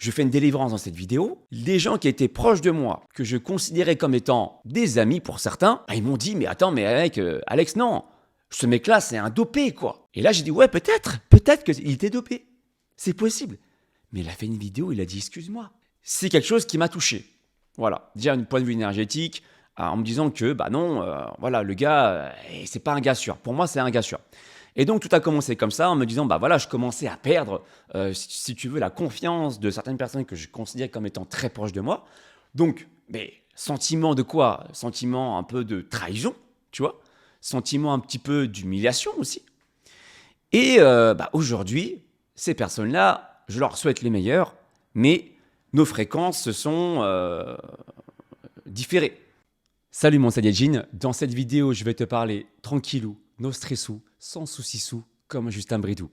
je fais une délivrance dans cette vidéo. Les gens qui étaient proches de moi, que je considérais comme étant des amis pour certains, ils m'ont dit, mais attends, mais mec, Alex, non, ce mec-là, c'est un dopé, quoi. Et là, j'ai dit, ouais, peut-être qu'il était dopé. C'est possible. Mais il a fait une vidéo, il a dit, excuse-moi. C'est quelque chose qui m'a touché. Voilà, déjà d'un point de vue énergétique, en me disant que, bah non, voilà, le gars, c'est pas un gars sûr. Pour moi, c'est un gars sûr. Et donc, tout a commencé comme ça, en me disant, bah voilà, je commençais à perdre, si tu veux, la confiance de certaines personnes que je considère comme étant très proches de moi. Donc, mais sentiment de quoi? Sentiment un peu de trahison, tu vois? Sentiment un petit peu d'humiliation aussi. Et bah, aujourd'hui, ces personnes-là, je leur souhaite les meilleurs, mais nos fréquences se sont différées. Salut mon Saiyajin, dans cette vidéo, je vais te parler tranquillou, no stressou, sans souci-sou, comme Justin Bridou.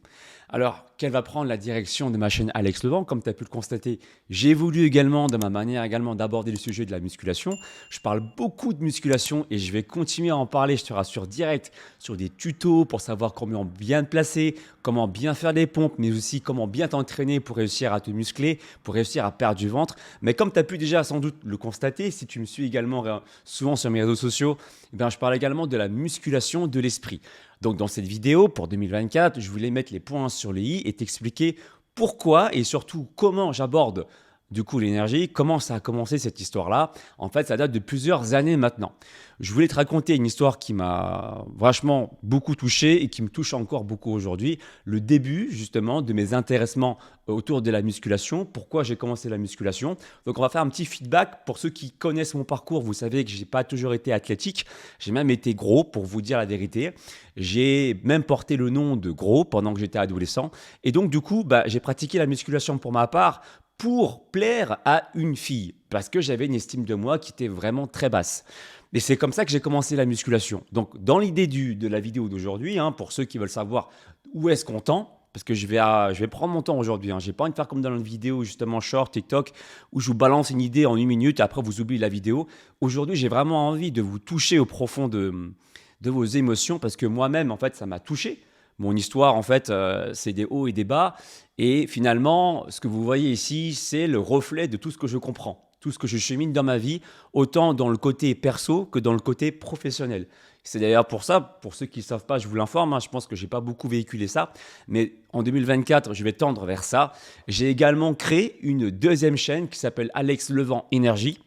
Alors, quelle va prendre la direction de ma chaîne Alex Levent? Comme tu as pu le constater, j'ai évolué également dans ma manière également d'aborder le sujet de la musculation. Je parle beaucoup de musculation et je vais continuer à en parler, je te rassure, direct sur des tutos pour savoir comment bien te placer, comment bien faire des pompes, mais aussi comment bien t'entraîner pour réussir à te muscler, pour réussir à perdre du ventre. Mais comme tu as pu déjà sans doute le constater, si tu me suis également souvent sur mes réseaux sociaux, eh bien, je parle également de la musculation de l'esprit. Donc dans cette vidéo pour 2024, je voulais mettre les points sur les i et t'expliquer pourquoi et surtout comment j'aborde du coup l'énergie, comment ça a commencé cette histoire-là. En fait, ça date de plusieurs années maintenant. Je voulais te raconter une histoire qui m'a vachement beaucoup touché et qui me touche encore beaucoup aujourd'hui. Le début justement de mes intéressements autour de la musculation. Pourquoi j'ai commencé la musculation? Donc on va faire un petit feedback pour ceux qui connaissent mon parcours. Vous savez que je n'ai pas toujours été athlétique. J'ai même été gros pour vous dire la vérité. J'ai même porté le nom de gros pendant que j'étais adolescent. Et donc du coup, j'ai pratiqué la musculation pour ma part pour plaire à une fille parce que j'avais une estime de moi qui était vraiment très basse. Et c'est comme ça que j'ai commencé la musculation. Donc, dans l'idée de la vidéo d'aujourd'hui, pour ceux qui veulent savoir où est-ce qu'on tend, parce que je vais prendre mon temps aujourd'hui. Je n'ai pas envie de faire comme dans une vidéo justement short, TikTok, où je vous balance une idée en 1 minute et après vous oubliez la vidéo. Aujourd'hui, j'ai vraiment envie de vous toucher au profond de vos émotions parce que moi-même, en fait, ça m'a touché. Mon histoire, en fait, c'est des hauts et des bas. Et finalement, ce que vous voyez ici, c'est le reflet de tout ce que je comprends, tout ce que je chemine dans ma vie, autant dans le côté perso que dans le côté professionnel. C'est d'ailleurs pour ça, pour ceux qui ne savent pas, je vous l'informe, je pense que je n'ai pas beaucoup véhiculé ça, mais en 2024, je vais tendre vers ça. J'ai également créé une deuxième chaîne qui s'appelle Alex Levent Énergie,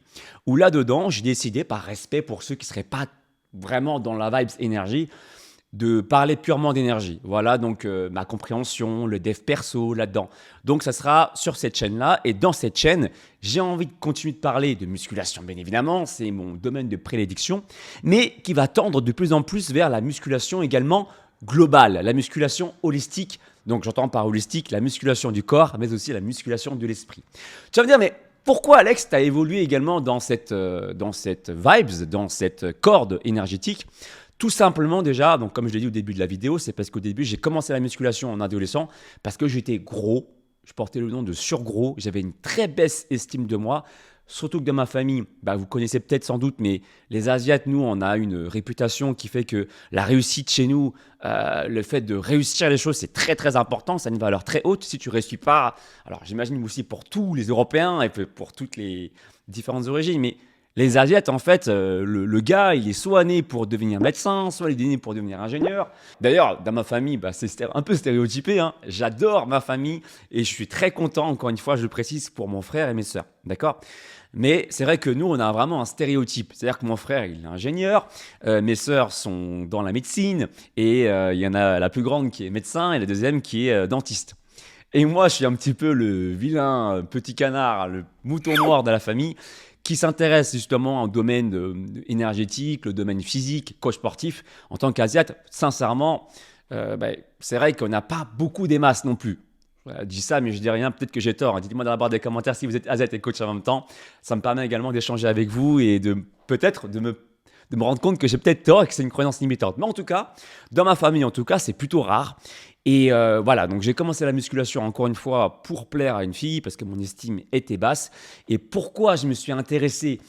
où là-dedans, j'ai décidé, par respect pour ceux qui ne seraient pas vraiment dans la vibes énergie, de parler purement d'énergie. Voilà donc ma compréhension, le dev perso là-dedans. Donc ça sera sur cette chaîne-là. Et dans cette chaîne, j'ai envie de continuer de parler de musculation, bien évidemment. C'est mon domaine de prédilection. Mais qui va tendre de plus en plus vers la musculation également globale, la musculation holistique. Donc j'entends par holistique la musculation du corps, mais aussi la musculation de l'esprit. Tu vas me dire, mais pourquoi Alex, tu as évolué également dans cette vibes, dans cette corde énergétique? Tout simplement déjà, donc comme je l'ai dit au début de la vidéo, c'est parce qu'au début, j'ai commencé la musculation en adolescent parce que j'étais gros, je portais le nom de surgros, j'avais une très baisse estime de moi, surtout que dans ma famille, vous connaissez peut-être sans doute, mais les Asiates, nous, on a une réputation qui fait que la réussite chez nous, le fait de réussir les choses, c'est très très important, ça a une valeur très haute. Si tu ne réussis pas, alors j'imagine aussi pour tous les Européens et pour toutes les différentes origines, mais les Asiates, en fait, le gars, il est soit né pour devenir médecin, soit il est né pour devenir ingénieur. D'ailleurs, dans ma famille, c'est un peu stéréotypé. J'adore ma famille et je suis très content, encore une fois, je le précise, pour mon frère et mes sœurs. D'accord ? Mais c'est vrai que nous, on a vraiment un stéréotype. C'est-à-dire que mon frère, il est ingénieur, mes sœurs sont dans la médecine et il y en a la plus grande qui est médecin et la deuxième qui est dentiste. Et moi, je suis un petit peu le vilain petit canard, le mouton noir de la famille, qui s'intéresse justement au domaine énergétique, le domaine physique, coach sportif. En tant qu'Asiate, sincèrement, c'est vrai qu'on n'a pas beaucoup des masses non plus. Je dis ça, mais je dis rien, peut-être que j'ai tort. Dites-moi dans la barre des commentaires si vous êtes Asiate et coach en même temps. Ça me permet également d'échanger avec vous et peut-être de me rendre compte que j'ai peut-être tort et que c'est une croyance limitante. Mais en tout cas, dans ma famille, c'est plutôt rare. Et voilà, donc j'ai commencé la musculation encore une fois pour plaire à une fille parce que mon estime était basse. Et pourquoi je me suis intéressé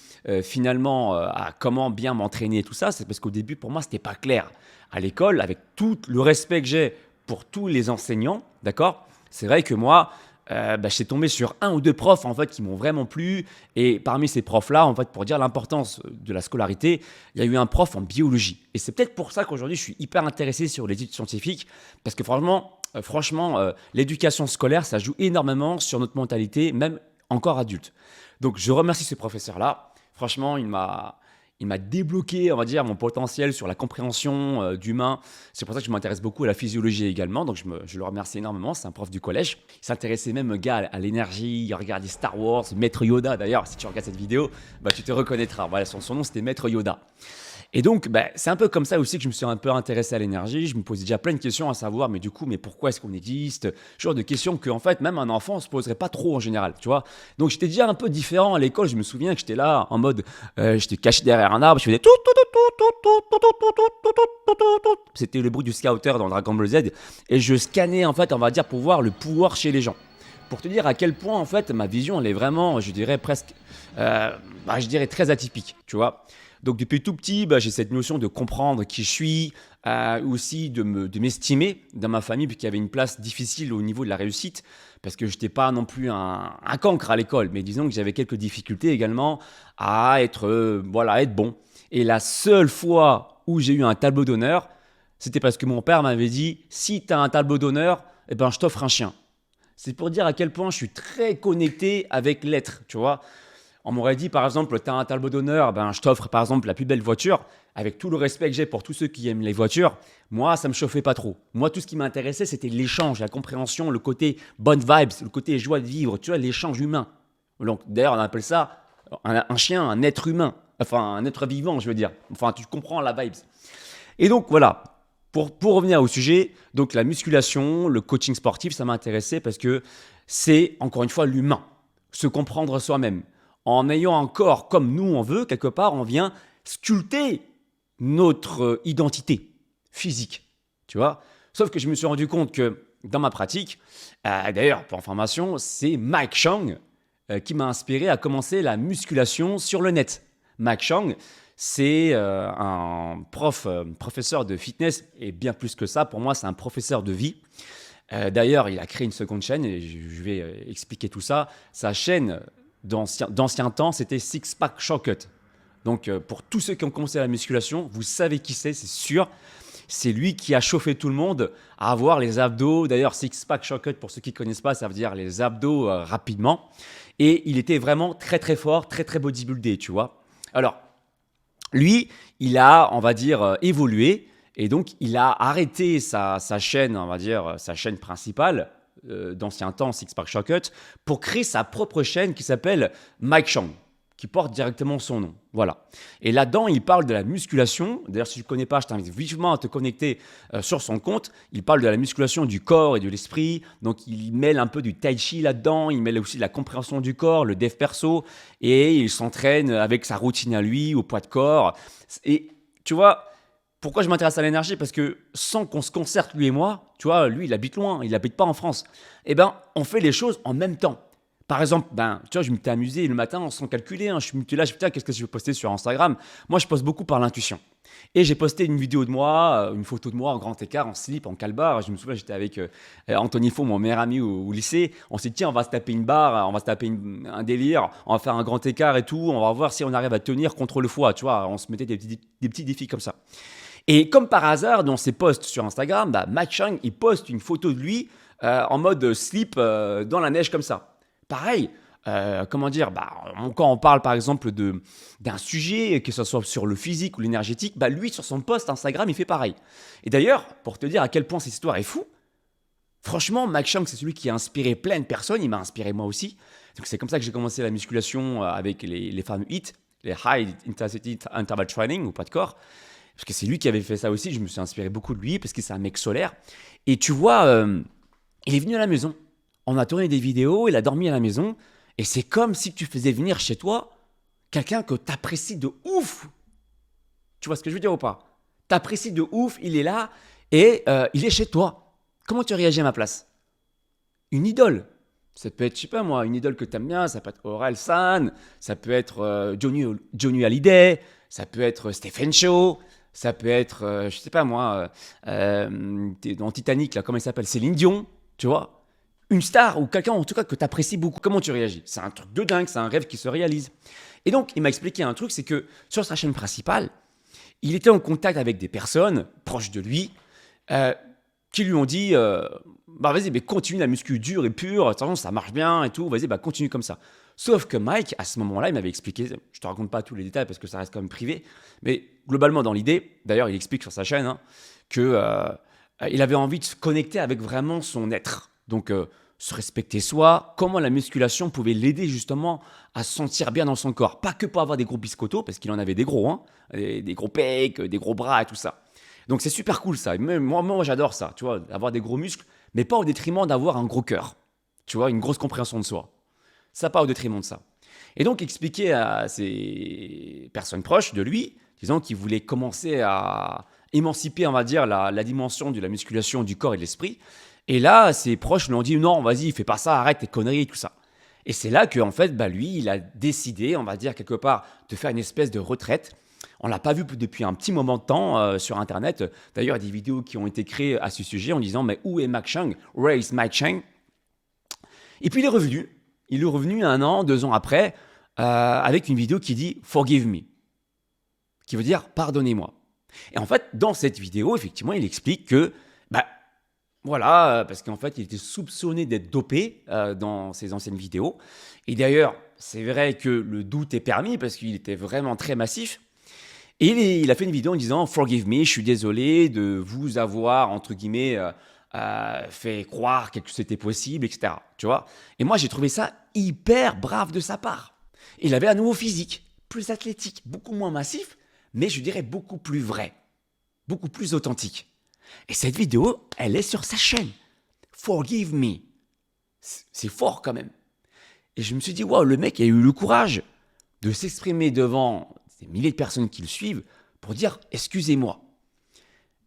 finalement à comment bien m'entraîner et tout ça, c'est parce qu'au début, pour moi, ce n'était pas clair. À l'école, avec tout le respect que j'ai pour tous les enseignants, d'accord, c'est vrai que moi, j'étais tombé sur un ou deux profs en fait qui m'ont vraiment plu. Et parmi ces profs-là, en fait, pour dire l'importance de la scolarité, il y a eu un prof en biologie. Et c'est peut-être pour ça qu'aujourd'hui, je suis hyper intéressé sur l'étude scientifique, parce que franchement, l'éducation scolaire, ça joue énormément sur notre mentalité, même encore adulte. Donc, je remercie ce professeur-là. Franchement, il m'a débloqué, on va dire, mon potentiel sur la compréhension d'humain. C'est pour ça que je m'intéresse beaucoup à la physiologie également. Donc, je le remercie énormément. C'est un prof du collège. Il s'intéressait même, gars, à l'énergie. Il regardait Star Wars, Maître Yoda. D'ailleurs, si tu regardes cette vidéo, tu te reconnaîtras. Voilà, son nom, c'était Maître Yoda. Et donc, c'est un peu comme ça aussi que je me suis un peu intéressé à l'énergie. Je me posais déjà plein de questions à savoir, mais du coup, mais pourquoi est-ce qu'on existe? Ce genre de questions que, en fait, même un enfant ne se poserait pas trop en général, tu vois. Donc, j'étais déjà un peu différent à l'école. Je me souviens que j'étais là en mode, j'étais caché derrière un arbre, je faisais tout, tout, tout, tout, tout, tout, tout, tout, tout, tout, tout, tout. C'était le bruit du scouter dans Dragon Ball Z. Et je scannais, en fait, on va dire, pour voir le pouvoir chez les gens. Pour te dire à quel point, en fait, ma vision, elle est vraiment, je dirais, presque, je dirais très atypique, tu vois. Donc depuis tout petit, j'ai cette notion de comprendre qui je suis, aussi de m'estimer dans ma famille, puisqu'il y avait une place difficile au niveau de la réussite, parce que je n'étais pas non plus un cancre à l'école, mais disons que j'avais quelques difficultés également à être, à être bon. Et la seule fois où j'ai eu un tableau d'honneur, c'était parce que mon père m'avait dit, si tu as un tableau d'honneur, je t'offre un chien. C'est pour dire à quel point je suis très connecté avec l'être, tu vois. On m'aurait dit, par exemple, tu as un tableau d'honneur, je t'offre, par exemple, la plus belle voiture. Avec tout le respect que j'ai pour tous ceux qui aiment les voitures, moi, ça ne me chauffait pas trop. Moi, tout ce qui m'intéressait, c'était l'échange, la compréhension, le côté bonne vibes, le côté joie de vivre, tu vois, l'échange humain. Donc, d'ailleurs, on appelle ça un chien, un être humain. Enfin, un être vivant, je veux dire. Enfin, tu comprends la vibes. Et donc, voilà. Pour revenir au sujet, donc la musculation, le coaching sportif, ça m'a intéressé parce que c'est, encore une fois, l'humain. Se comprendre soi-même. En ayant un corps comme nous on veut, quelque part, on vient sculpter notre identité physique, tu vois. Sauf que je me suis rendu compte que dans ma pratique, d'ailleurs, pour information, c'est Mike Chang qui m'a inspiré à commencer la musculation sur le net. Mike Chang, c'est un professeur de fitness, et bien plus que ça, pour moi, c'est un professeur de vie. D'ailleurs, il a créé une seconde chaîne, et je vais expliquer tout ça. Sa chaîne d'ancien temps, c'était Six Pack Shortcut. Donc, pour tous ceux qui ont commencé la musculation, vous savez qui c'est sûr. C'est lui qui a chauffé tout le monde à avoir les abdos. D'ailleurs, Six Pack Shortcut, pour ceux qui ne connaissent pas, ça veut dire les abdos rapidement. Et il était vraiment très, très fort, très, très bodybuildé, tu vois. Alors, lui, il a, on va dire, évolué. Et donc, il a arrêté sa chaîne, on va dire, sa chaîne principale, d'ancien temps, Six Pack Shortcut, pour créer sa propre chaîne qui s'appelle Mike Chang, qui porte directement son nom. Voilà. Et là-dedans, il parle de la musculation. D'ailleurs, si tu ne connais pas, je t'invite vivement à te connecter sur son compte. Il parle de la musculation du corps et de l'esprit. Donc, il mêle un peu du tai chi là-dedans. Il mêle aussi de la compréhension du corps, le dev perso. Et il s'entraîne avec sa routine à lui, au poids de corps. Et tu vois, pourquoi je m'intéresse à l'énergie? Parce que sans qu'on se concerte, lui et moi, tu vois, lui, il habite loin, il n'habite pas en France. On fait les choses en même temps. Par exemple, tu vois, je m'étais amusé le matin sans calculer. Je me suis là, putain, qu'est-ce que je vais poster sur Instagram? Moi, je poste beaucoup par l'intuition. Et j'ai posté une vidéo de moi, une photo de moi en grand écart, en slip, en calbar. Je me souviens, j'étais avec Anthony Faux, mon meilleur ami au lycée. On s'est dit, tiens, on va se taper une barre, on va se taper un délire, on va faire un grand écart et tout. On va voir si on arrive à tenir contre le foie. Tu vois, on se mettait des petits défis comme ça. Et comme par hasard, dans ses posts sur Instagram, Mike Chang, il poste une photo de lui en mode slip dans la neige comme ça. Pareil, quand on parle par exemple d'un sujet, que ce soit sur le physique ou l'énergétique, lui sur son post Instagram, il fait pareil. Et d'ailleurs, pour te dire à quel point cette histoire est fou, franchement, Mike Chang, c'est celui qui a inspiré plein de personnes, il m'a inspiré moi aussi. Donc c'est comme ça que j'ai commencé la musculation avec les fameux HIIT, les High Intensity Interval Training ou pas de corps. Parce que c'est lui qui avait fait ça aussi, je me suis inspiré beaucoup de lui parce que c'est un mec solaire. Et tu vois, il est venu à la maison. On a tourné des vidéos, il a dormi à la maison. Et c'est comme si tu faisais venir chez toi quelqu'un que tu apprécies de ouf. Tu vois ce que je veux dire ou pas? Tu apprécies de ouf, il est là et il est chez toi. Comment tu réagis à ma place? Une idole. Ça peut être, je sais pas moi, une idole que tu aimes bien, ça peut être Orelsan, ça peut être Johnny Hallyday, ça peut être Stephen Chow, ça peut être, je sais pas moi, dans Titanic, là, comment il s'appelle? Céline Dion, tu vois? une star ou quelqu'un en tout cas que tu apprécies beaucoup, comment tu réagis? C'est un truc de dingue, c'est un rêve qui se réalise. Et donc, il m'a expliqué un truc, c'est que sur sa chaîne principale, il était en contact avec des personnes proches de lui euh, qui lui ont dit bah vas-y, mais continue la muscu dure et pure, de toute façon, ça marche bien et tout, vas-y, bah continue comme ça. Sauf que Mike, à ce moment-là, il m'avait expliqué, je te raconte pas tous les détails parce que ça reste quand même privé, mais globalement dans l'idée, d'ailleurs il explique sur sa chaîne, hein, que il avait envie de se connecter avec vraiment son être. Donc se respecter soi, comment la musculation pouvait l'aider justement à se sentir bien dans son corps. Pas que pour avoir des gros biscottos, parce qu'il en avait des gros, hein, des gros pecs, des gros bras et tout ça. Donc c'est super cool ça. Et même moi j'adore ça, tu vois, avoir des gros muscles, mais pas au détriment d'avoir un gros cœur. Tu vois, une grosse compréhension de soi. Ça pas au détriment de ça. Et donc expliquer à ces personnes proches de lui, disant qu'il voulait commencer à émanciper, on va dire, la dimension de la musculation du corps et de l'esprit. Et là, ses proches lui ont dit non, vas-y, fais pas ça, arrête tes conneries et tout ça. Et c'est là que en fait, bah, lui, il a décidé, on va dire quelque part, de faire une espèce de retraite. On l'a pas vu depuis un petit moment de temps sur Internet. D'ailleurs, il y a des vidéos qui ont été créées à ce sujet en disant mais où est Mike Chang? Where is Mike Chang? Et puis il est revenu. Il est revenu 1 an, 2 ans après, avec une vidéo qui dit Forgive me, qui veut dire pardonnez-moi. Et en fait, dans cette vidéo, effectivement, il explique que, bah, voilà, parce qu'en fait, il était soupçonné d'être dopé dans ses anciennes vidéos. Et d'ailleurs, c'est vrai que le doute est permis parce qu'il était vraiment très massif. Et il a fait une vidéo en disant Forgive me, je suis désolé de vous avoir, entre guillemets, fait croire que c'était possible, etc. Tu vois. Et moi, j'ai trouvé ça hyper brave de sa part. Il avait un nouveau physique, plus athlétique, beaucoup moins massif, mais je dirais beaucoup plus vrai, beaucoup plus authentique. Et cette vidéo, elle est sur sa chaîne. Forgive me. C'est fort quand même. Et je me suis dit, waouh, le mec a eu le courage de s'exprimer devant des milliers de personnes qui le suivent pour dire excusez-moi.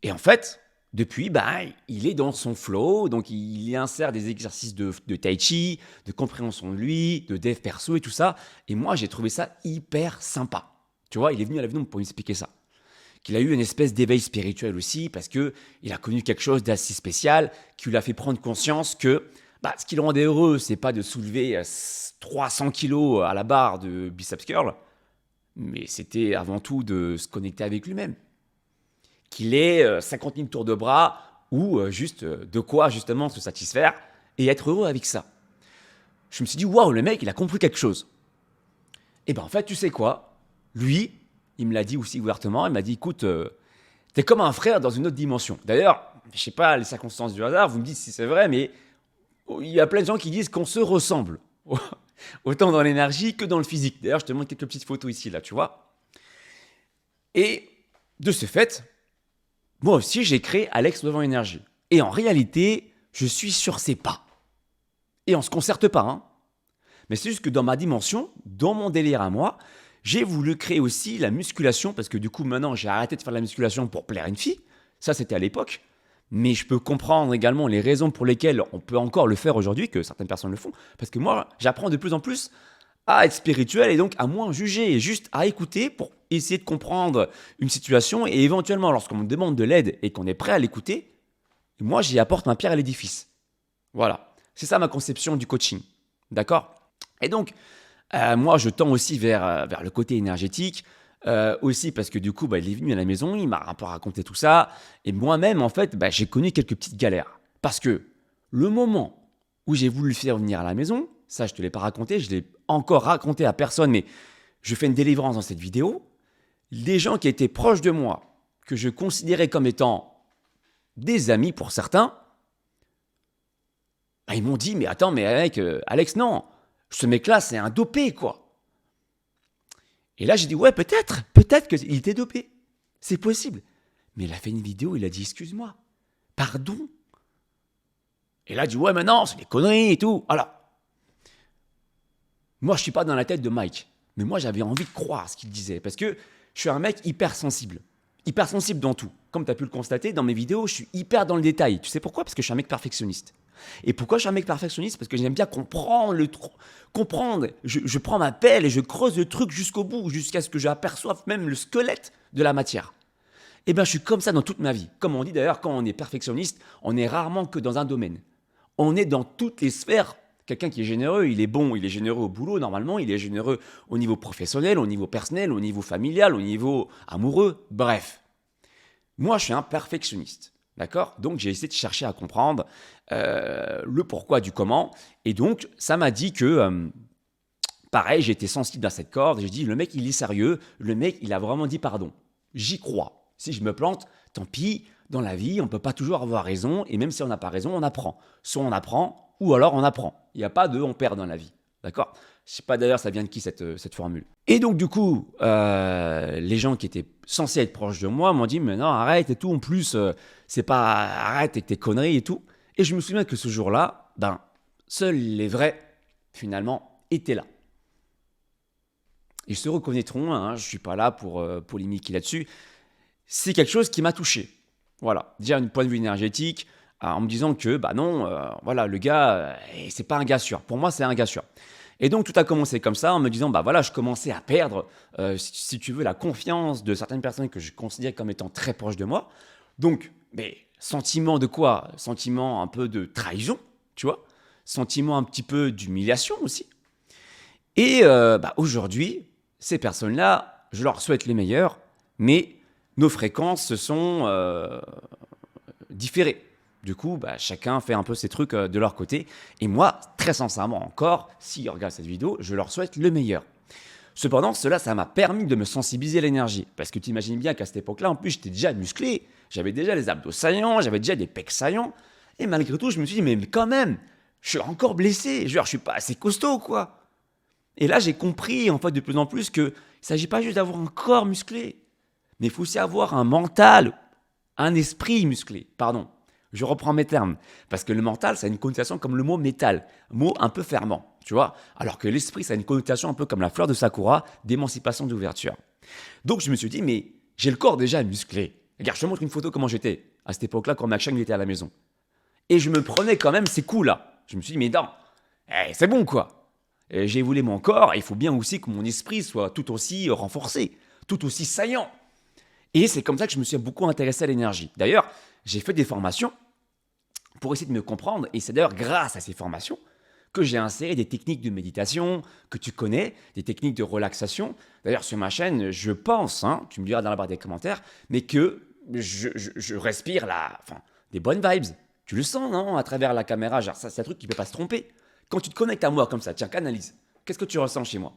Et en fait, depuis, bah, il est dans son flow, donc il y insère des exercices de tai chi, de compréhension de lui, de dev perso et tout ça. Et moi, j'ai trouvé ça hyper sympa. Tu vois, il est venu à la vidéo pour m'expliquer ça. Qu'il a eu une espèce d'éveil spirituel aussi, parce qu'il a connu quelque chose d'assez spécial, qui lui a fait prendre conscience que bah, ce qui le rendait heureux, c'est pas de soulever 300 kilos à la barre de biceps curl, mais c'était avant tout de se connecter avec lui-même. Qu'il ait 50 000 tours de bras ou juste de quoi justement se satisfaire et être heureux avec ça. Je me suis dit, waouh, le mec, il a compris quelque chose. Et ben en fait, tu sais quoi? Lui, il me l'a dit aussi ouvertement, il m'a dit, écoute, t'es comme un frère dans une autre dimension. D'ailleurs, je sais pas les circonstances du hasard, vous me dites si c'est vrai, mais il y a plein de gens qui disent qu'on se ressemble. Autant dans l'énergie que dans le physique. D'ailleurs, je te montre quelques petites photos ici, là, tu vois. Et de ce fait, moi aussi, j'ai créé Alex Levent Énergie. Et en réalité, je suis sur ses pas. Et on ne se concerte pas, hein. Mais c'est juste que dans ma dimension, dans mon délire à moi, j'ai voulu créer aussi la musculation, parce que du coup, maintenant, j'ai arrêté de faire de la musculation pour plaire à une fille. Ça, c'était à l'époque. Mais je peux comprendre également les raisons pour lesquelles on peut encore le faire aujourd'hui, que certaines personnes le font. Parce que moi, j'apprends de plus en plus à être spirituel et donc à moins juger et juste à écouter pour essayer de comprendre une situation. Et éventuellement, lorsqu'on me demande de l'aide et qu'on est prêt à l'écouter, moi, j'y apporte ma pierre à l'édifice. Voilà. C'est ça ma conception du coaching. D'accord? Et donc, moi, je tends aussi vers le côté énergétique. Aussi parce que du coup, bah, il est venu à la maison, il m'a un peu raconté tout ça. Et moi-même, en fait, bah, j'ai connu quelques petites galères. Parce que le moment où j'ai voulu le faire venir à la maison, ça, je ne te l'ai pas raconté, je ne l'ai encore raconté à personne, mais je fais une délivrance dans cette vidéo. Les gens qui étaient proches de moi, que je considérais comme étant des amis pour certains, bah, ils m'ont dit, mais attends, mais Alex, non, ce mec-là, c'est un dopé, quoi. Et là, j'ai dit, ouais, peut-être qu'il était dopé. C'est possible. Mais il a fait une vidéo, il a dit, excuse-moi, pardon. Et là, il dit, ouais, mais non, c'est des conneries et tout. Alors, moi, je ne suis pas dans la tête de Mike. Mais moi, j'avais envie de croire ce qu'il disait. Parce que je suis un mec hypersensible. Hypersensible dans tout. Comme tu as pu le constater, dans mes vidéos, je suis hyper dans le détail. Tu sais pourquoi? Parce que je suis un mec perfectionniste. Et pourquoi je suis un mec perfectionniste? Parce que j'aime bien comprendre comprendre. Je prends ma pelle et je creuse le truc jusqu'au bout, jusqu'à ce que j'aperçoive même le squelette de la matière. Et bien, je suis comme ça dans toute ma vie. Comme on dit d'ailleurs, quand on est perfectionniste, on n'est rarement que dans un domaine. On est dans toutes les sphères. Quelqu'un qui est généreux, il est bon, il est généreux au boulot normalement, il est généreux au niveau professionnel, au niveau personnel, au niveau familial, au niveau amoureux, bref. Moi, je suis un perfectionniste, d'accord? Donc, j'ai essayé de chercher à comprendre le pourquoi du comment. Et donc, ça m'a dit que, pareil, j'étais sensible à cette corde. J'ai dit, le mec, il est sérieux. Le mec, il a vraiment dit pardon. J'y crois. Si je me plante, tant pis. Dans la vie, on ne peut pas toujours avoir raison. Et même si on n'a pas raison, on apprend. Soit on apprend, ou alors on apprend. Il n'y a pas de on perd dans la vie. D'accord? Je ne sais pas d'ailleurs, ça vient de qui cette formule. Et donc, du coup, les gens qui étaient censés être proches de moi m'ont dit, mais non, arrête et tout. En plus, c'est pas arrête avec tes conneries et tout. Et je me souviens que ce jour-là, seuls les vrais, finalement, étaient là. Ils se reconnaîtront, hein, je ne suis pas là pour polémiquer là-dessus. C'est quelque chose qui m'a touché. Voilà, déjà d'un point de vue énergétique, en me disant que, non, voilà, le gars, c'est pas un gars sûr. Pour moi, c'est un gars sûr. Et donc, tout a commencé comme ça, en me disant, voilà, je commençais à perdre, si tu veux, la confiance de certaines personnes que je considère comme étant très proches de moi. Donc, mais sentiment de quoi? Sentiment un peu de trahison, tu vois? Sentiment un petit peu d'humiliation aussi. Et aujourd'hui, ces personnes-là, je leur souhaite le meilleur, mais nos fréquences se sont différées. Du coup, chacun fait un peu ses trucs de leur côté. Et moi, très sincèrement encore, s'ils regardent cette vidéo, je leur souhaite le meilleur. Cependant, cela, ça m'a permis de me sensibiliser à l'énergie. Parce que tu imagines bien qu'à cette époque-là, en plus, j'étais déjà musclé. J'avais déjà les abdos saillants, j'avais déjà des pecs saillants. Et malgré tout, je me suis dit, mais quand même, je suis encore blessé. Je suis pas assez costaud, quoi. Et là, j'ai compris, en fait, de plus en plus qu'il ne s'agit pas juste d'avoir un corps musclé, mais il faut aussi avoir un mental, un esprit musclé. Pardon, je reprends mes termes. Parce que le mental, ça a une connotation comme le mot métal, mot un peu fermant, tu vois. Alors que l'esprit, ça a une connotation un peu comme la fleur de Sakura, d'émancipation, d'ouverture. Donc, je me suis dit, mais j'ai le corps déjà musclé. Regarde, je te montre une photo comment j'étais à cette époque-là, quand Mac Chang était à la maison. Et je me prenais quand même ces coups-là. Je me suis dit, mais non, c'est bon, quoi. J'ai évolué mon corps, et il faut bien aussi que mon esprit soit tout aussi renforcé, tout aussi saillant. Et c'est comme ça que je me suis beaucoup intéressé à l'énergie. D'ailleurs, j'ai fait des formations pour essayer de me comprendre, et c'est d'ailleurs grâce à ces formations que j'ai inséré des techniques de méditation que tu connais, des techniques de relaxation. D'ailleurs, sur ma chaîne, je pense, tu me diras dans la barre des commentaires, mais que je respire des bonnes vibes. Tu le sens, non? À travers la caméra, genre, ça, c'est un truc qui ne peut pas se tromper. Quand tu te connectes à moi comme ça, tiens, canalise. Qu'est-ce que tu ressens chez moi?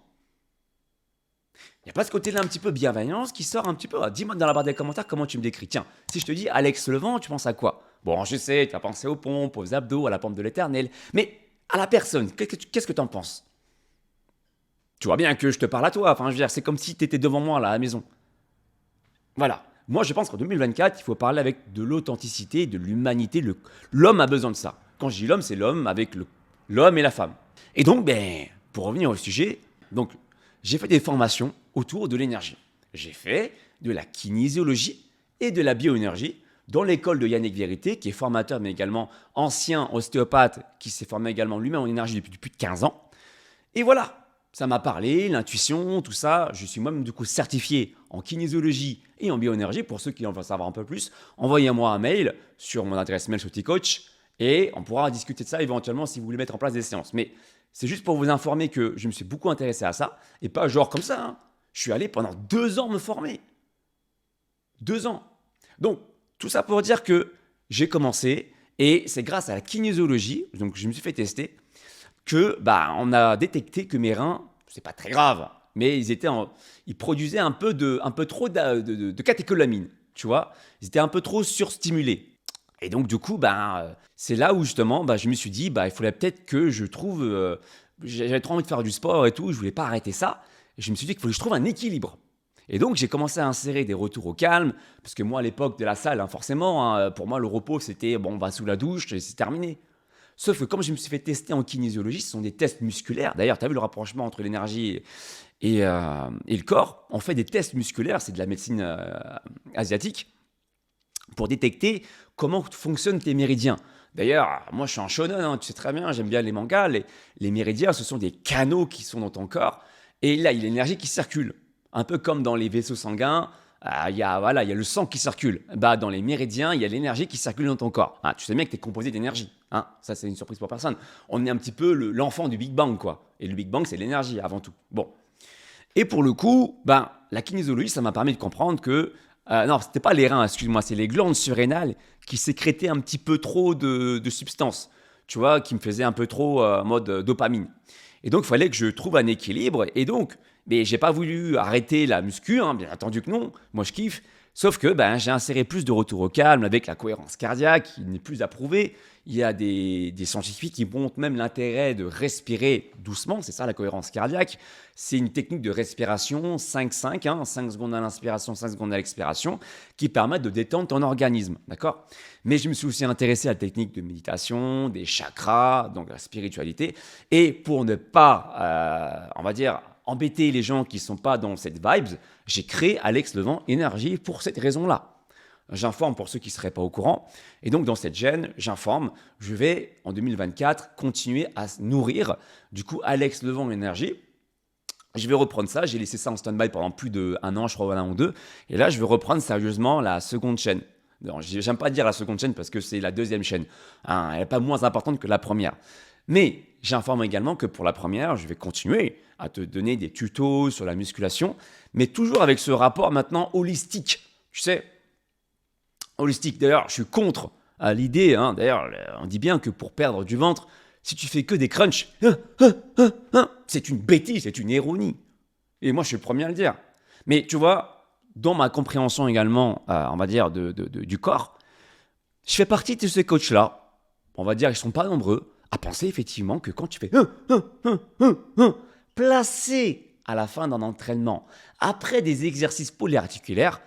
Il n'y a pas ce côté-là un petit peu bienveillance qui sort un petit peu. Dis-moi dans la barre des commentaires comment tu me décris. Tiens, si je te dis Alex Levent, tu penses à quoi? Bon, je sais, tu vas penser aux pompes, aux abdos, à la pompe de l'éternel. Mais à la personne, qu'est-ce que tu en penses? Tu vois bien que je te parle à toi. Enfin, je veux dire, c'est comme si tu étais devant moi là, à la maison. Voilà. Moi, je pense qu'en 2024, il faut parler avec de l'authenticité, de l'humanité. L'homme a besoin de ça. Quand je dis l'homme, c'est l'homme avec l'homme et la femme. Et donc, pour revenir au sujet, donc, j'ai fait des formations autour de l'énergie. J'ai fait de la kinésiologie et de la bioénergie dans l'école de Yannick Vérité, qui est formateur, mais également ancien ostéopathe, qui s'est formé également lui-même en énergie depuis plus de 15 ans. Et voilà, ça m'a parlé, l'intuition, tout ça. Je suis moi-même du coup certifié en kinésiologie et en bioénergie. Pour ceux qui en veulent savoir un peu plus, envoyez-moi un mail sur mon adresse mail Coach et on pourra discuter de ça éventuellement si vous voulez mettre en place des séances. Mais c'est juste pour vous informer que je me suis beaucoup intéressé à ça et pas genre comme ça. Je suis allé pendant 2 ans me former. 2 ans. Donc, tout ça pour dire que j'ai commencé et c'est grâce à la kinésiologie, donc je me suis fait tester, que on a détecté que mes reins, c'est pas très grave, mais ils produisaient un peu trop de catécholamine, tu vois. Ils étaient un peu trop surstimulés. Et donc du coup, c'est là où justement, je me suis dit, il faudrait peut-être que je trouve, j'avais trop envie de faire du sport et tout, je voulais pas arrêter ça. Et je me suis dit qu'il fallait que je trouve un équilibre. Et donc j'ai commencé à insérer des retours au calme, parce que moi à l'époque de la salle, forcément, pour moi le repos c'était, on va sous la douche et c'est terminé. Sauf que comme je me suis fait tester en kinésiologie, ce sont des tests musculaires. D'ailleurs, tu as vu le rapprochement entre l'énergie et le corps. On fait des tests musculaires, c'est de la médecine asiatique, pour détecter comment fonctionnent tes méridiens. D'ailleurs, moi je suis un shonen, tu sais très bien, j'aime bien les mangas. Les méridiens, ce sont des canaux qui sont dans ton corps. Et là, il y a l'énergie qui circule. Un peu comme dans les vaisseaux sanguins, il y a le sang qui circule. Dans les méridiens, il y a l'énergie qui circule dans ton corps. Tu sais bien que tu es composé d'énergie. Hein, ça, c'est une surprise pour personne. On est un petit peu l'enfant du Big Bang, quoi. Et le Big Bang, c'est l'énergie avant tout. Bon. Et pour le coup, la kinésiologie, ça m'a permis de comprendre que non, c'était pas les reins, excuse-moi, c'est les glandes surrénales qui sécrétaient un petit peu trop de substances, tu vois, qui me faisaient un peu trop en mode dopamine. Et donc, il fallait que je trouve un équilibre. Et donc, mais j'ai pas voulu arrêter la muscu, hein, bien entendu que non. Moi, je kiffe. Sauf que j'ai inséré plus de retour au calme avec la cohérence cardiaque, qui n'est plus approuvée. Il y a des scientifiques qui montrent même l'intérêt de respirer doucement. C'est ça la cohérence cardiaque. C'est une technique de respiration 5-5, 5 secondes à l'inspiration, 5 secondes à l'expiration, qui permettent de détendre ton organisme. D'accord ? Mais je me suis aussi intéressé à la technique de méditation, des chakras, donc la spiritualité. Et pour ne pas, on va dire, embêter les gens qui ne sont pas dans cette vibes, j'ai créé Alex Levent Énergie pour cette raison-là. J'informe pour ceux qui ne seraient pas au courant. Et donc, dans cette chaîne, j'informe. Je vais, en 2024, continuer à nourrir, du coup, Alex Levent Énergie. Je vais reprendre ça. J'ai laissé ça en stand-by pendant plus d'1 an, je crois, 1 ou 2. Et là, je vais reprendre sérieusement la seconde chaîne. Non, j'aime pas dire la seconde chaîne parce que c'est la deuxième chaîne. Hein, elle n'est pas moins importante que la première. Mais j'informe également que pour la première, je vais continuer à te donner des tutos sur la musculation, mais toujours avec ce rapport maintenant holistique. Tu sais, holistique. D'ailleurs, je suis contre l'idée. D'ailleurs, on dit bien que pour perdre du ventre, si tu fais que des crunchs, c'est une bêtise, c'est une ironie. Et moi, je suis le premier à le dire. Mais tu vois, dans ma compréhension également, on va dire, du corps, je fais partie de ces coachs-là. On va dire, ils ne sont pas nombreux à penser effectivement que quand tu fais placé à la fin d'un entraînement, après des exercices polyarticulaires,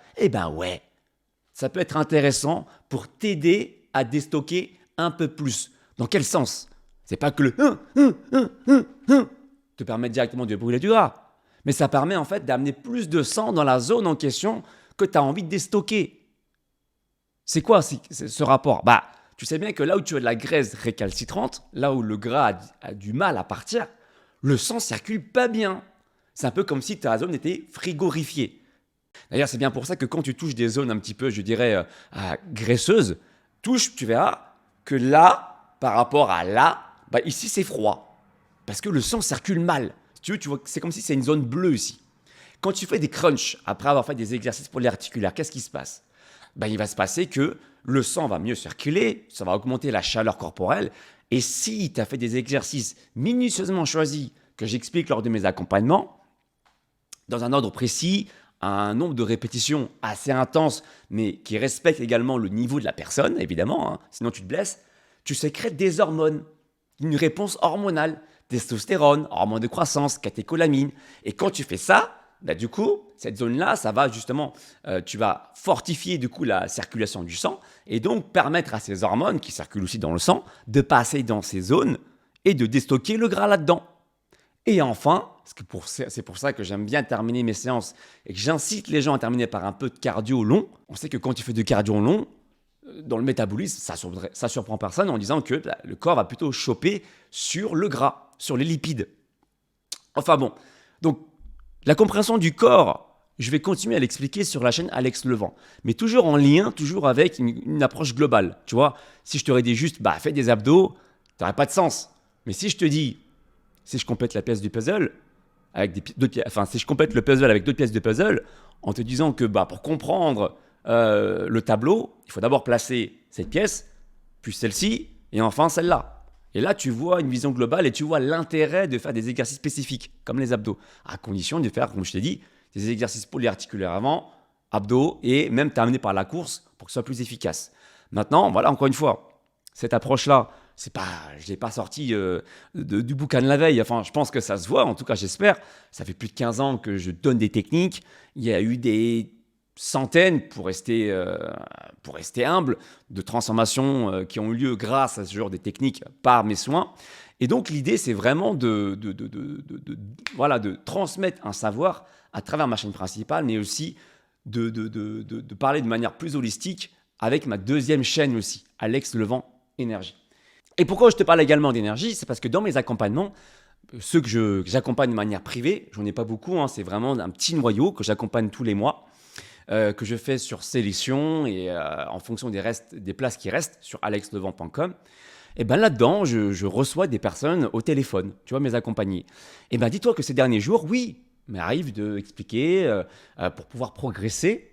ouais, ça peut être intéressant pour t'aider à déstocker un peu plus. Dans quel sens ? C'est pas que le te permet directement de brûler du gras, mais ça permet en fait d'amener plus de sang dans la zone en question que tu as envie de déstocker. C'est quoi ce rapport ? Tu sais bien que là où tu as de la graisse récalcitrante, là où le gras a du mal à partir, le sang circule pas bien. C'est un peu comme si ta zone était frigorifiée. D'ailleurs, c'est bien pour ça que quand tu touches des zones un petit peu, je dirais, graisseuses, tu verras que là, par rapport à là, ici c'est froid. Parce que le sang circule mal. Tu vois, c'est comme si c'est une zone bleue ici. Quand tu fais des crunchs, après avoir fait des exercices polyarticulaires, qu'est-ce qui se passe ? Il va se passer que le sang va mieux circuler, ça va augmenter la chaleur corporelle. Et si tu as fait des exercices minutieusement choisis, que j'explique lors de mes accompagnements, dans un ordre précis, un nombre de répétitions assez intense, mais qui respecte également le niveau de la personne, évidemment, sinon tu te blesses, tu sécrètes des hormones, une réponse hormonale, testostérone, hormone de croissance, catécholamine. Et quand tu fais ça, du coup, cette zone-là, ça va justement, tu vas fortifier du coup la circulation du sang et donc permettre à ces hormones qui circulent aussi dans le sang de passer dans ces zones et de déstocker le gras là-dedans. Et enfin, c'est pour ça que j'aime bien terminer mes séances et que j'incite les gens à terminer par un peu de cardio long. On sait que quand tu fais de cardio long, dans le métabolisme, ça surprend personne en disant que le corps va plutôt choper sur le gras, sur les lipides. Enfin bon, donc la compréhension du corps, je vais continuer à l'expliquer sur la chaîne Alex Levent, mais toujours en lien, toujours avec une approche globale. Tu vois, si je t'aurais dit juste, fais des abdos, ça n'aurait pas de sens. Mais si je te dis, si je complète la pièce du puzzle, si je complète le puzzle avec 2 pièces de puzzle, en te disant que pour comprendre le tableau, il faut d'abord placer cette pièce, puis celle-ci, et enfin celle-là. Et là, tu vois une vision globale et tu vois l'intérêt de faire des exercices spécifiques, comme les abdos, à condition de faire, comme je t'ai dit, des exercices polyarticulaires avant, abdos, et même terminer par la course pour que ce soit plus efficace. Maintenant, voilà, encore une fois, cette approche-là, je ne l'ai pas sortie du bouquin de la veille. Enfin, je pense que ça se voit, en tout cas, j'espère. Ça fait plus de 15 ans que je donne des techniques. Il y a eu des centaines, pour rester humble, de transformations qui ont eu lieu grâce à ce genre de techniques par mes soins. Et donc, l'idée, c'est vraiment de transmettre un savoir à travers ma chaîne principale, mais aussi de parler de manière plus holistique avec ma deuxième chaîne aussi, Alex Levent Énergie. Et pourquoi je te parle également d'énergie ? C'est parce que dans mes accompagnements, ceux que j'accompagne de manière privée, j'en ai pas beaucoup, c'est vraiment un petit noyau que j'accompagne tous les mois, que je fais sur sélection et en fonction des places qui restent sur alexlevent.com. Et ben là-dedans, je reçois des personnes au téléphone, tu vois, mes accompagnés. Et ben dis-toi que ces derniers jours, oui, m'arrive d'expliquer pour pouvoir progresser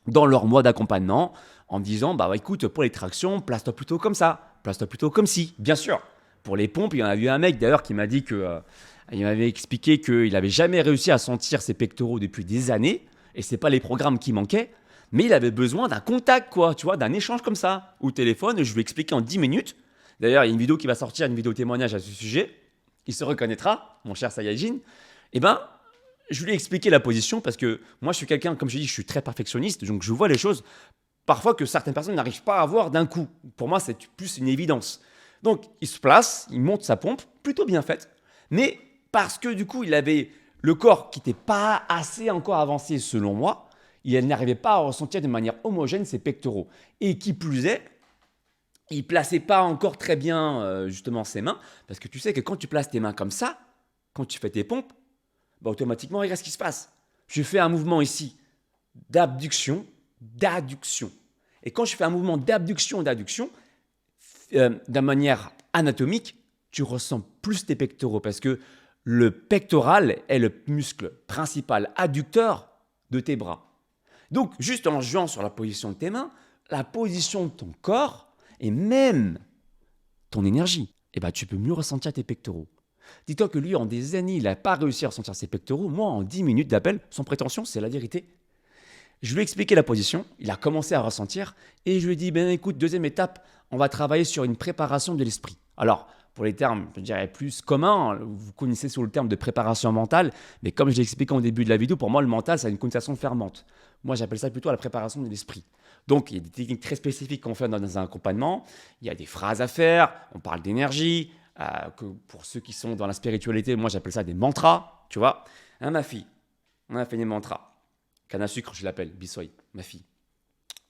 dans leur mois d'accompagnement en me disant, bah écoute, pour les tractions, place-toi plutôt comme ça, place-toi plutôt comme ci. Bien sûr, pour les pompes, il y en a eu un mec d'ailleurs qui m'a dit que, il m'avait expliqué qu'il n'avait jamais réussi à sentir ses pectoraux depuis des années, et c'est pas les programmes qui manquaient, mais il avait besoin d'un contact, quoi, tu vois, d'un échange comme ça, au téléphone, et je lui ai expliqué en 10 minutes. D'ailleurs, il y a une vidéo qui va sortir, une vidéo témoignage à ce sujet, il se reconnaîtra, mon cher Sayajin. Eh ben, je lui ai expliqué la position parce que moi, je suis quelqu'un, comme je dis, je suis très perfectionniste, donc je vois les choses parfois que certaines personnes n'arrivent pas à voir d'un coup. Pour moi, c'est plus une évidence. Donc, il se place, il monte sa pompe, plutôt bien faite, mais parce que du coup, il avait le corps qui n'était pas assez encore avancé selon moi, il n'arrivait pas à ressentir de manière homogène ses pectoraux. Et qui plus est, il ne plaçait pas encore très bien justement ses mains, parce que tu sais que quand tu places tes mains comme ça, quand tu fais tes pompes, bah, automatiquement, regarde ce qui se passe. Je fais un mouvement ici d'abduction, d'adduction. Et quand je fais un mouvement d'abduction, d'adduction, de manière anatomique, tu ressens plus tes pectoraux parce que le pectoral est le muscle principal adducteur de tes bras. Donc, juste en jouant sur la position de tes mains, la position de ton corps et même ton énergie, eh ben, tu peux mieux ressentir tes pectoraux. Dis-toi que lui, en des années, il n'a pas réussi à ressentir ses pectoraux. Moi, en 10 minutes d'appel, sans prétention, c'est la vérité. Je lui ai expliqué la position, il a commencé à ressentir, et je lui ai dit, ben écoute, deuxième étape, on va travailler sur une préparation de l'esprit. Alors, pour les termes, je dirais plus communs, vous connaissez sur le terme de préparation mentale, mais comme je l'ai expliqué au début de la vidéo, pour moi, le mental, ça a une connotation fermente. Moi, j'appelle ça plutôt la préparation de l'esprit. Donc, il y a des techniques très spécifiques qu'on fait dans un accompagnement, il y a des phrases à faire, on parle d'énergie, que pour ceux qui sont dans la spiritualité, moi, j'appelle ça des mantras, tu vois. Hein, ma fille, on a fait des mantras. Canne à sucre, je l'appelle, Bissoy, ma fille.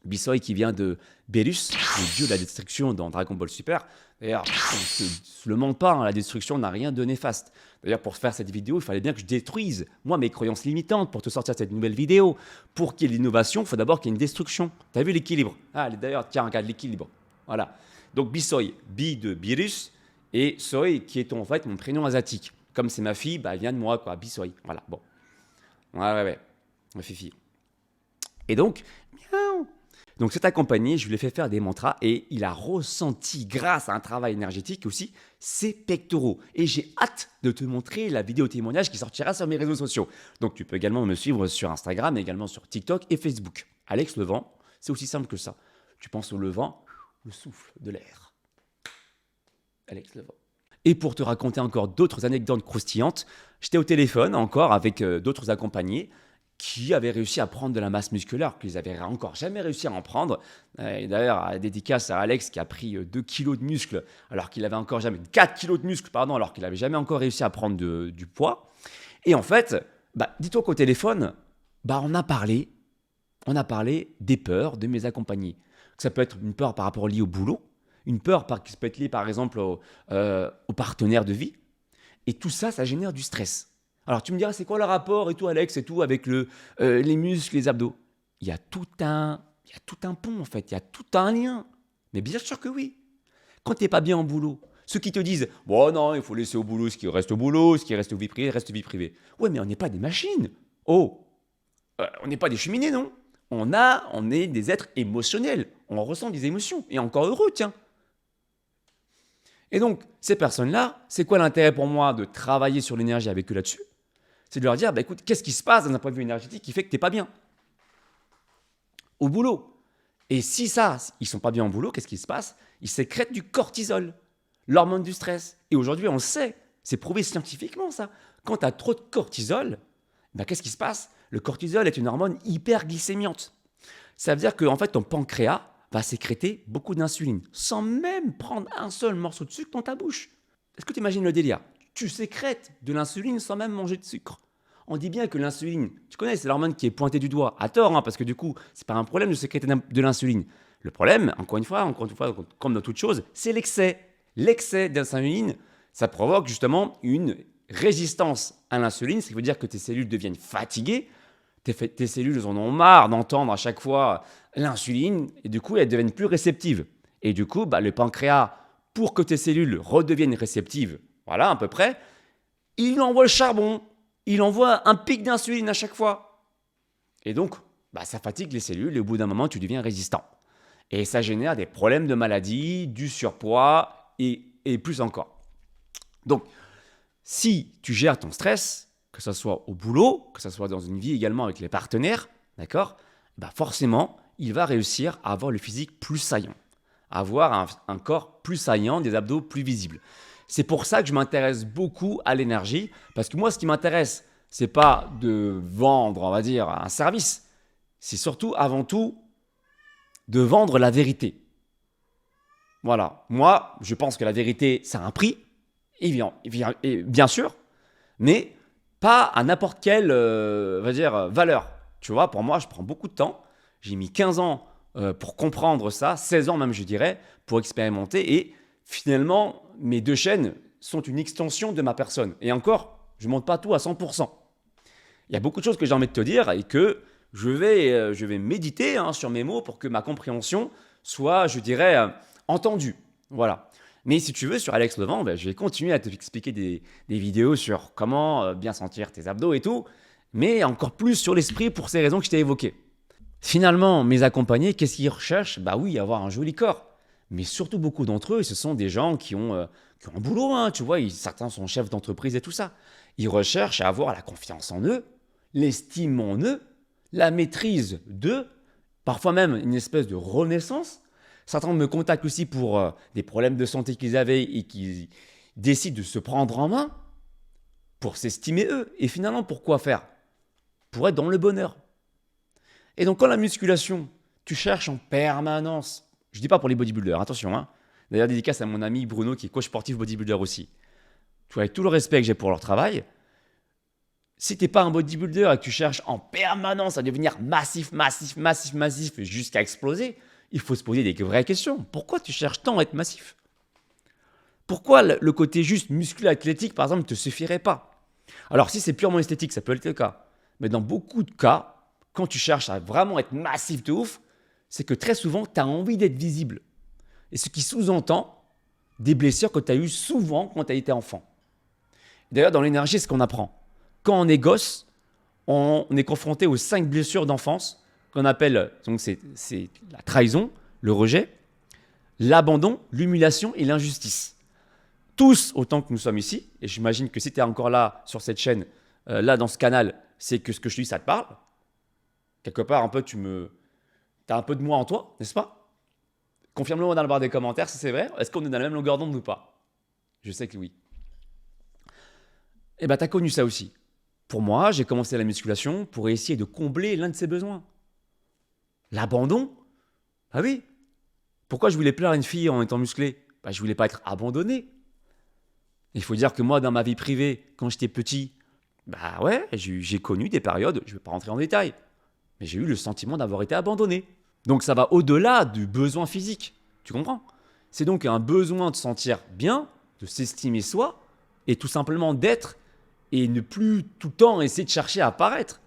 Bissoy qui vient de Bérus, le dieu de la destruction dans Dragon Ball Super. D'ailleurs, on ne se le ment pas, hein, la destruction n'a rien de néfaste. D'ailleurs, pour faire cette vidéo, il fallait bien que je détruise, moi, mes croyances limitantes pour te sortir cette nouvelle vidéo. Pour qu'il y ait l'innovation, il faut d'abord qu'il y ait une destruction. Tu as vu l'équilibre? Ah, d'ailleurs, tiens, regarde l'équilibre. Voilà. Donc, Bissoy, Bi de Bérus, et Soy, qui est en fait mon prénom asiatique. Comme c'est ma fille, bah, elle vient de moi, quoi, Bissoy. Voilà, bon. Ouais. Ma fifi. Et donc, miaou. Donc cet accompagné, je lui ai fait faire des mantras et il a ressenti, grâce à un travail énergétique aussi, ses pectoraux. Et j'ai hâte de te montrer la vidéo témoignage qui sortira sur mes réseaux sociaux. Donc tu peux également me suivre sur Instagram, mais également sur TikTok et Facebook. Alex Levent, c'est aussi simple que ça. Tu penses au Levent, le souffle de l'air. Alex Levent. Et pour te raconter encore d'autres anecdotes croustillantes, j'étais au téléphone encore avec d'autres accompagnés qui avaient réussi à prendre de la masse musculaire, qu'ils n'avaient encore jamais réussi à en prendre. Et d'ailleurs, dédicace à Alex qui a pris 2 kilos de muscle, alors qu'il avait encore jamais... 4 kilos de muscle, pardon, alors qu'il n'avait jamais encore réussi à prendre du poids. Et en fait, bah, dis-toi qu'au téléphone, bah, on a parlé des peurs de mes accompagnés. Ça peut être une peur par rapport liée au boulot, une peur qui peut être liée par exemple au partenaire de vie. Et tout ça, ça génère du stress. Alors tu me diras, c'est quoi le rapport et tout, Alex, et tout, avec les muscles, les abdos? Il y a tout un pont, en fait, il y a tout un lien. Mais bien sûr que oui. Quand tu n'es pas bien en boulot, ceux qui te disent, bon non, il faut laisser au boulot ce qui reste au boulot, ce qui reste vie privée, reste vie privée. Ouais, mais on n'est pas des machines. Oh, on n'est pas des cheminées, non? On est des êtres émotionnels. On ressent des émotions. Et encore heureux, tiens. Et donc, ces personnes-là, c'est quoi l'intérêt pour moi de travailler sur l'énergie avec eux là-dessus? C'est de leur dire, bah, écoute, qu'est-ce qui se passe dans un point de vue énergétique qui fait que tu n'es pas bien au boulot? Et si ça, ils ne sont pas bien au boulot, qu'est-ce qui se passe? Ils sécrètent du cortisol, l'hormone du stress. Et aujourd'hui, on le sait, c'est prouvé scientifiquement ça. Quand tu as trop de cortisol, bah, qu'est-ce qui se passe? Le cortisol est une hormone hyperglycémiante. Ça veut dire que en fait, ton pancréas va sécréter beaucoup d'insuline, sans même prendre un seul morceau de sucre dans ta bouche. Est-ce que tu imagines le délire? Tu sécrètes de l'insuline sans même manger de sucre. On dit bien que l'insuline, tu connais, c'est l'hormone qui est pointée du doigt, à tort, hein, parce que du coup, c'est pas un problème de sécréter de l'insuline. Le problème, encore une fois, comme dans toute chose, c'est l'excès. L'excès d'insuline, ça provoque justement une résistance à l'insuline, ce qui veut dire que tes cellules deviennent fatiguées, tes cellules en ont marre d'entendre à chaque fois l'insuline, et du coup, elles deviennent plus réceptives. Et du coup, bah, le pancréas, pour que tes cellules redeviennent réceptives, voilà à peu près, il envoie le charbon, il envoie un pic d'insuline à chaque fois. Et donc, ça fatigue les cellules et au bout d'un moment, tu deviens résistant. Et ça génère des problèmes de maladie, du surpoids et plus encore. Donc, si tu gères ton stress, que ce soit au boulot, que ce soit dans une vie également avec les partenaires, d'accord, forcément, il va réussir à avoir le physique plus saillant, à avoir un corps plus saillant, des abdos plus visibles. C'est pour ça que je m'intéresse beaucoup à l'énergie, parce que moi, ce qui m'intéresse, c'est pas de vendre, on va dire, un service, c'est surtout, avant tout, de vendre la vérité. Voilà, moi, je pense que la vérité, ça a un prix, et bien sûr, mais pas à n'importe quelle valeur. Tu vois, pour moi, je prends beaucoup de temps. J'ai mis 15 ans pour comprendre ça, 16 ans même, je dirais, pour expérimenter. Et finalement, mes 2 chaînes sont une extension de ma personne. Et encore, je ne montre pas tout à 100%. Il y a beaucoup de choses que j'ai envie de te dire et que je vais méditer sur mes mots pour que ma compréhension soit, je dirais, entendue. Voilà. Mais si tu veux, sur Alex Levent, je vais continuer à t'expliquer des vidéos sur comment bien sentir tes abdos et tout, mais encore plus sur l'esprit pour ces raisons que je t'ai évoquées. Finalement, mes accompagnés, qu'est-ce qu'ils recherchent? Oui, avoir un joli corps. Mais surtout, beaucoup d'entre eux, ce sont des gens qui ont un boulot, tu vois, certains sont chefs d'entreprise et tout ça. Ils recherchent à avoir la confiance en eux, l'estime en eux, la maîtrise d'eux, parfois même une espèce de renaissance. Certains me contactent aussi pour des problèmes de santé qu'ils avaient et qui décident de se prendre en main pour s'estimer eux. Et finalement, pourquoi faire? Pour être dans le bonheur. Et donc, quand la musculation, tu cherches en permanence, je ne dis pas pour les bodybuilders, attention. D'ailleurs, dédicace à mon ami Bruno qui est coach sportif bodybuilder aussi. Tu vois, avec tout le respect que j'ai pour leur travail, si tu n'es pas un bodybuilder et que tu cherches en permanence à devenir massif jusqu'à exploser, il faut se poser des vraies questions. Pourquoi tu cherches tant à être massif? Pourquoi le côté juste musculo-athlétique, par exemple, ne te suffirait pas? Alors, si c'est purement esthétique, ça peut être le cas. Mais dans beaucoup de cas, quand tu cherches à vraiment être massif de ouf, c'est que très souvent, tu as envie d'être visible. Et ce qui sous-entend des blessures que tu as eues souvent quand tu as été enfant. D'ailleurs, dans l'énergie, c'est ce qu'on apprend. Quand on est gosse, on est confronté aux 5 blessures d'enfance qu'on appelle, donc c'est la trahison, le rejet, l'abandon, l'humiliation et l'injustice. Tous, autant que nous sommes ici, et j'imagine que si tu es encore là sur cette chaîne, là dans ce canal, c'est que ce que je te dis, ça te parle. Quelque part, un peu, tu as un peu de moi en toi, n'est-ce pas? Confirme-le dans la barre des commentaires si c'est vrai. Est-ce qu'on est dans la même longueur d'onde ou pas? Je sais que oui. Eh bien, tu as connu ça aussi. Pour moi, j'ai commencé la musculation pour essayer de combler l'un de ses besoins. L'abandon? Ah oui. Pourquoi je voulais plaire à une fille en étant musclé? Je voulais pas être abandonné. Il faut dire que moi, dans ma vie privée, quand j'étais petit, j'ai connu des périodes, je ne vais pas rentrer en détail, mais j'ai eu le sentiment d'avoir été abandonné. Donc ça va au-delà du besoin physique. Tu comprends? C'est donc un besoin de se sentir bien, de s'estimer soi, et tout simplement d'être, et ne plus tout le temps essayer de chercher à apparaître.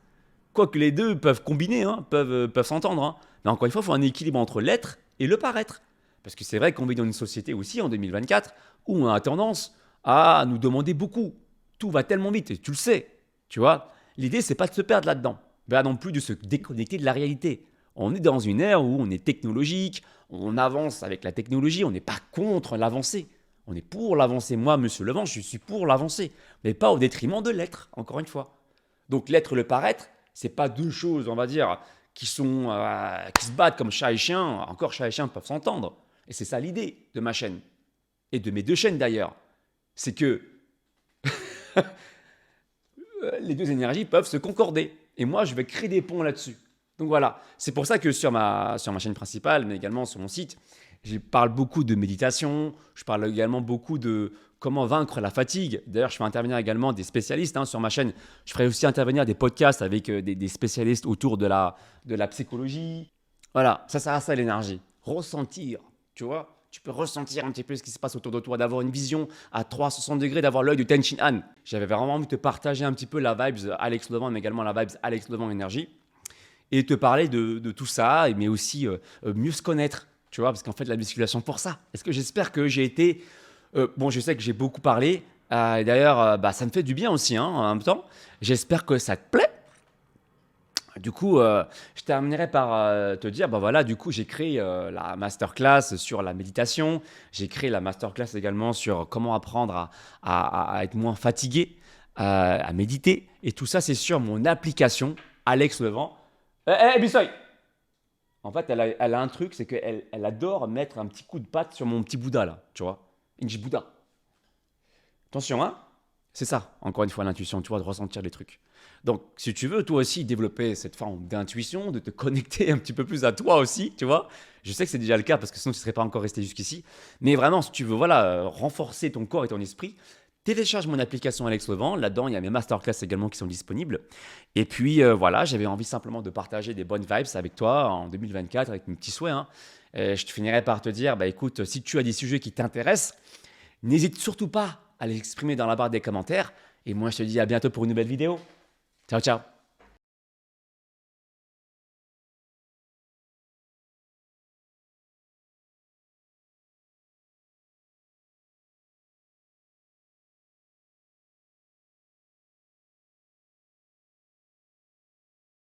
Quoique les deux peuvent combiner, peuvent s'entendre. Mais encore une fois, il faut un équilibre entre l'être et le paraître. Parce que c'est vrai qu'on vit dans une société aussi, en 2024, où on a tendance à nous demander beaucoup. Tout va tellement vite, et tu le sais. Tu vois, l'idée, c'est pas de se perdre là-dedans. Mais non plus de se déconnecter de la réalité. On est dans une ère où on est technologique, on avance avec la technologie, on n'est pas contre l'avancée. On est pour l'avancée. Moi, Monsieur Levent, je suis pour l'avancée, mais pas au détriment de l'être, encore une fois. Donc l'être et le paraître, c'est pas deux choses, on va dire, qui se battent comme chat et chien. Encore chat et chien peuvent s'entendre. Et c'est ça l'idée de ma chaîne. Et de mes 2 chaînes d'ailleurs. C'est que les 2 énergies peuvent se concorder. Et moi, je vais créer des ponts là-dessus. Donc voilà, c'est pour ça que sur ma chaîne principale, mais également sur mon site, je parle beaucoup de méditation, je parle également beaucoup de comment vaincre la fatigue. D'ailleurs, je fais intervenir également des spécialistes sur ma chaîne. Je ferai aussi intervenir des podcasts avec des spécialistes autour de la psychologie. Voilà, ça sert à ça l'énergie. Ressentir, tu vois. Tu peux ressentir un petit peu ce qui se passe autour de toi, d'avoir une vision à 360 degrés, d'avoir l'œil de Ten Shin Han. J'avais vraiment envie de te partager un petit peu la vibes Alex Levent, mais également la vibes Alex Levent Énergie. Et te parler de tout ça, mais aussi mieux se connaître. tu vois, parce qu'en fait, la musculation pour ça. Est-ce que j'espère que j'ai été... bon, je sais que j'ai beaucoup parlé. Et d'ailleurs, bah, ça me fait du bien aussi, hein, en même temps. J'espère que ça te plaît. Du coup, je terminerai par te dire, bah voilà, du coup, j'ai créé la masterclass sur la méditation. J'ai créé la masterclass également sur comment apprendre à être moins fatigué, à méditer. Et tout ça, c'est sur mon application, Alex Levent. Bissoy. En fait, elle a un truc, c'est qu'elle adore mettre un petit coup de patte sur mon petit Bouddha, là, tu vois. Inji Bouddha. Attention, hein. C'est ça, encore une fois, l'intuition, tu vois, de ressentir les trucs. Donc, si tu veux, toi aussi, développer cette forme d'intuition, de te connecter un petit peu plus à toi aussi, tu vois. Je sais que c'est déjà le cas parce que sinon, tu ne serais pas encore resté jusqu'ici. Mais vraiment, si tu veux, voilà, renforcer ton corps et ton esprit, télécharge mon application Alex Levent. Là-dedans, il y a mes masterclass également qui sont disponibles. Et puis, voilà, j'avais envie simplement de partager des bonnes vibes avec toi en 2024, avec mes petits souhaits, hein. Et je te finirai par te dire, bah écoute, si tu as des sujets qui t'intéressent, n'hésite surtout pas à les exprimer dans la barre des commentaires. Et moi, je te dis à bientôt pour une nouvelle vidéo. Ciao, ciao.